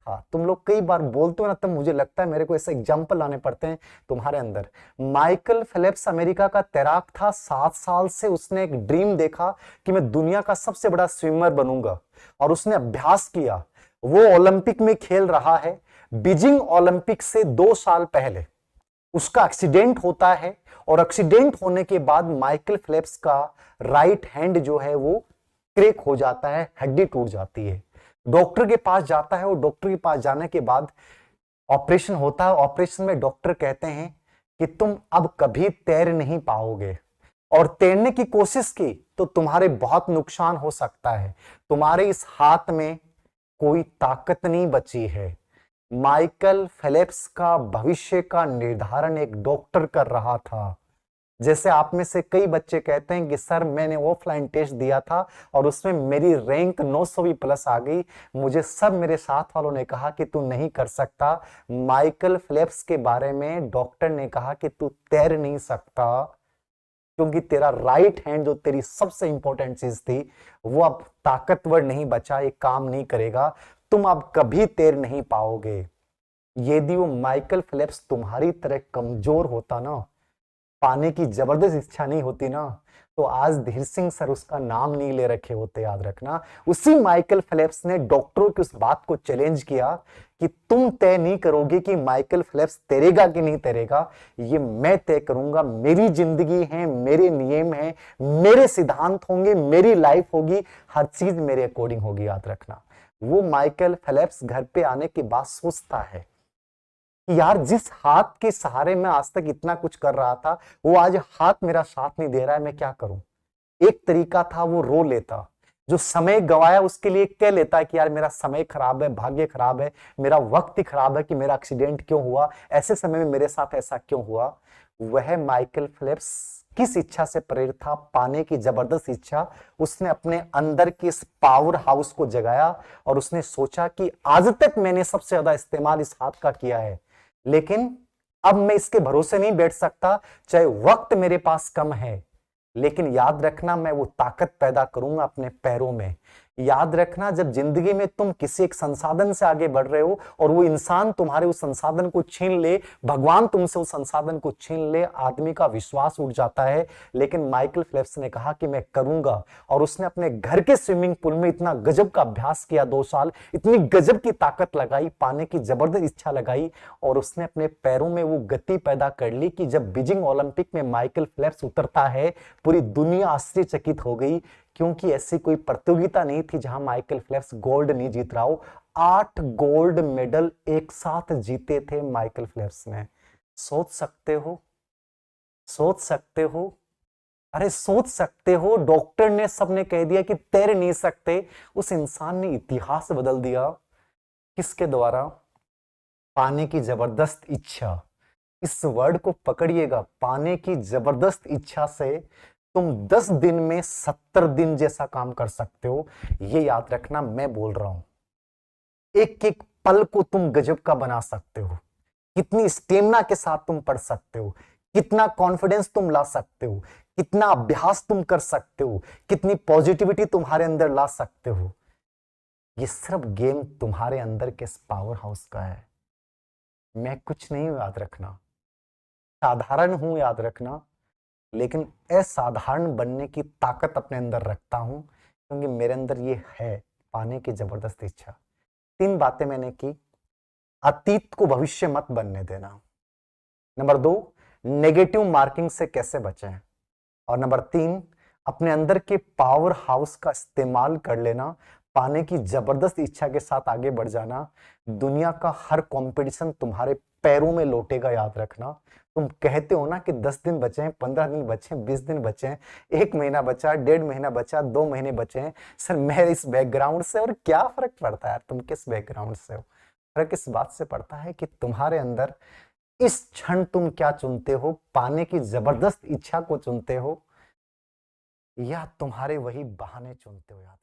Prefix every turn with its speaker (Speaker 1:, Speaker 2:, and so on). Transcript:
Speaker 1: था। तुम लोग कई बार बोलते हो ना, तब मुझे लगता है मेरे को ऐसे एग्जाम्पल लाने पड़ते हैं तुम्हारे अंदर। माइकल फेल्प्स अमेरिका का तैराक था। 7 साल से उसने एक ड्रीम देखा कि मैं दुनिया का सबसे बड़ा स्विमर बनूंगा, और उसने अभ्यास किया। वो ओलंपिक में खेल रहा है। बीजिंग ओलंपिक से 2 साल पहले उसका एक्सीडेंट होता है, और एक्सीडेंट होने के बाद माइकल फेल्प्स का राइट हैंड जो है वो क्रैक हो जाता है, हड्डी टूट जाती है। डॉक्टर के पास जाता है, और डॉक्टर के पास जाने के बाद ऑपरेशन होता है। ऑपरेशन में डॉक्टर कहते हैं कि तुम अब कभी तैर नहीं पाओगे, और तैरने की कोशिश की तो तुम्हारे बहुत नुकसान हो सकता है। तुम्हारे इस हाथ में कोई ताकत नहीं बची है। माइकल फेल्प्स का भविष्य का निर्धारण एक डॉक्टर कर रहा था। जैसे आप में से कई बच्चे कहते हैं कि सर मैंने ऑफलाइन टेस्ट दिया था और उसमें मेरी रैंक 900 भी प्लस आ गई, मुझे सब मेरे साथ वालों ने कहा कि तू नहीं कर सकता। माइकल फेल्प्स के बारे में डॉक्टर ने कहा कि तू तैर नहीं सकता, क्योंकि तेरा राइट हैंड जो तेरी सबसे इंपॉर्टेंट चीज थी वो अब ताकतवर नहीं बचा, ये काम नहीं करेगा, तुम अब कभी तैर नहीं पाओगे। यदि वो माइकल फेल्प्स तुम्हारी तरह कमजोर होता ना, पाने की जबरदस्त इच्छा नहीं होती ना, तो आज धीर सिंह सर उसका नाम नहीं ले रखे होते। याद रखना, उसी माइकल फेल्प्स ने डॉक्टरों की उस बात को चैलेंज किया कि तुम तय नहीं करोगे कि माइकल फेल्प्स तैरेगा कि नहीं तैरेगा, ये मैं तय करूंगा। मेरी जिंदगी है, मेरे नियम हैं, मेरे सिद्धांत होंगे, मेरी लाइफ होगी, हर चीज मेरे अकॉर्डिंग होगी। याद रखना, वो माइकल फेल्प्स घर पे आने के बाद सोचता है कि यार जिस हाथ के सहारे मैं आज तक इतना कुछ कर रहा था, वो आज हाथ मेरा साथ नहीं दे रहा है, मैं क्या करूं। एक तरीका था, वो रो लेता। जो समय गवाया उसके लिए कह लेता है कि यार मेरा समय खराब है, भाग्य खराब है, मेरा वक्त ही खराब है कि मेरा एक्सीडेंट क्यों हुआ, ऐसे समय में मेरे साथ ऐसा क्यों हुआ। वह माइकल फेल्प्स किस इच्छा से प्रेरित था? पाने की जबरदस्त इच्छा। उसने अपने अंदर की इस पावर हाउस को जगाया, और उसने सोचा कि आज तक मैंने सबसे ज्यादा इस्तेमाल इस हाथ का किया है, लेकिन अब मैं इसके भरोसे नहीं बैठ सकता। चाहे वक्त मेरे पास कम है, लेकिन याद रखना मैं वो ताकत पैदा करूंगा अपने पैरों में। याद रखना, जब जिंदगी में तुम किसी एक संसाधन से आगे बढ़ रहे हो और वो इंसान तुम्हारे उस संसाधन को छीन ले, भगवान तुमसे उस संसाधन को छीन ले, आदमी का विश्वास उठ जाता है। लेकिन माइकल फेल्प्स ने कहा कि मैं करूंगा, और उसने अपने घर के स्विमिंग पूल में इतना गजब का अभ्यास किया, 2 साल इतनी गजब की ताकत लगाई, पाने की जबरदस्त इच्छा लगाई, और उसने अपने पैरों में वो गति पैदा कर ली कि जब बीजिंग ओलंपिक में माइकल फेल्प्स उतरता है, पूरी दुनिया आश्चर्यचकित हो गई, क्योंकि ऐसी कोई प्रतियोगिता नहीं थी जहां माइकल फेल्प्स गोल्ड नहीं जीत रहा हो। 8 गोल्ड मेडल एक साथ जीते थे माइकल फेल्प्स ने। सोच सकते हो, सोच सकते हो, अरे सोच सकते हो, डॉक्टर ने, सबने कह दिया कि तैर नहीं सकते, उस इंसान ने इतिहास बदल दिया। किसके द्वारा? पाने की जबरदस्त इच्छा। इस वर्ड को पकड़िएगा, पाने की जबरदस्त इच्छा से तुम 10 दिन में 70 दिन जैसा काम कर सकते हो। ये याद रखना, मैं बोल रहा हूं। एक एक पल को तुम गजब का बना सकते हो। कितनी स्टेमिना के साथ तुम पढ़ सकते हो, कितना कॉन्फिडेंस तुम ला सकते हो, कितना अभ्यास तुम कर सकते हो, कितनी पॉजिटिविटी तुम्हारे अंदर ला सकते हो। ये सिर्फ गेम तुम्हारे अंदर के पावर हाउस का है। मैं कुछ नहीं हूं, याद रखना, साधारण हूं, याद रखना, लेकिन असाधारण बनने की ताकत अपने अंदर रखता हूं, क्योंकि मेरे अंदर ये है, पाने की जबरदस्त इच्छा। 3 बातें मैंने की। अतीत को भविष्य मत बनने देना। नंबर 2, नेगेटिव मार्किंग से कैसे बचें। और नंबर 3, अपने अंदर के पावर हाउस का इस्तेमाल कर लेना, पाने की जबरदस्त इच्छा के साथ आगे बढ़ जाना। दुनिया का हर कंपटीशन तुम्हारे पैरों में लौटेगा। याद रखना, तुम कहते हो ना कि 10 दिन बचे हैं, 15 दिन बचे हैं, 20 दिन बचे हैं, 1 महीना बचा, 1.5 महीना बचा, 2 महीने बचे हैं। सर मैं इस बैकग्राउंड से, और क्या फर्क पड़ता है, तुम किस बैकग्राउंड से हो। फर्क इस बात से पड़ता है कि तुम्हारे अंदर इस क्षण तुम क्या चुनते हो, पाने की जबरदस्त इच्छा को चुनते हो, या तुम्हारे वही बहाने चुनते हो। याद